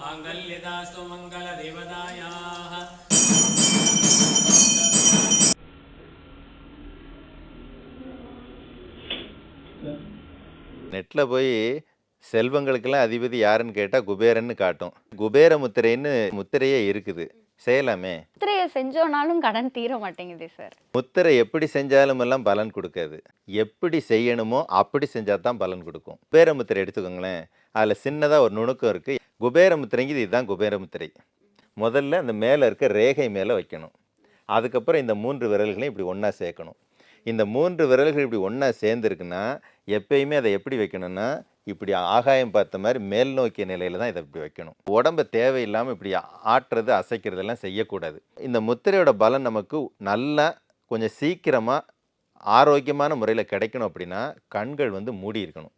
माङ्गल्यदास्तु मङ्गलदेवतायाः நெட்டில் போய் செல்வங்களுக்கெல்லாம் அதிபதி யாருன்னு கேட்டால் குபேரன்னு காட்டும். குபேர முத்திரைன்னு முத்திரையே இருக்குது, செய்யலாமே. முத்திரையை செஞ்சோனாலும் கடன் தீர மாட்டேங்குது சார். முத்திரை எப்படி செஞ்சாலும் எல்லாம் பலன் கொடுக்காது. எப்படி செய்யணுமோ அப்படி செஞ்சால் தான் பலன் கொடுக்கும். குபேர முத்திரை எடுத்துக்கோங்களேன், அதில் சின்னதாக ஒரு நுணுக்கம் இருக்குது. குபேர முத்திரைங்கிறது இதுதான் குபேர முத்திரை. முதல்ல அந்த மேலே இருக்க ரேகை மேலே வைக்கணும். அதுக்கப்புறம் இந்த 3 விரல்களையும் இப்படி ஒன்றா சேர்க்கணும். இந்த 3 விரல்கள் இப்படி ஒன்றா சேர்ந்துருக்குன்னா எப்பயுமே அதை எப்படி வைக்கணும்னா இப்படி ஆகாயம் பார்த்த மாதிரி மேல் நோக்கிய நிலையில் தான் இதை இப்படி வைக்கணும். உடம்பை தேவையில்லாமல் இப்படி ஆட்டுறது அசைக்கிறதெல்லாம் செய்யக்கூடாது. இந்த முத்திரையோட பலன் நமக்கு நல்லா கொஞ்சம் சீக்கிரமாக ஆரோக்கியமான முறையில் கிடைக்கணும். அப்படின்னா கண்கள் மூடி இருக்கணும்.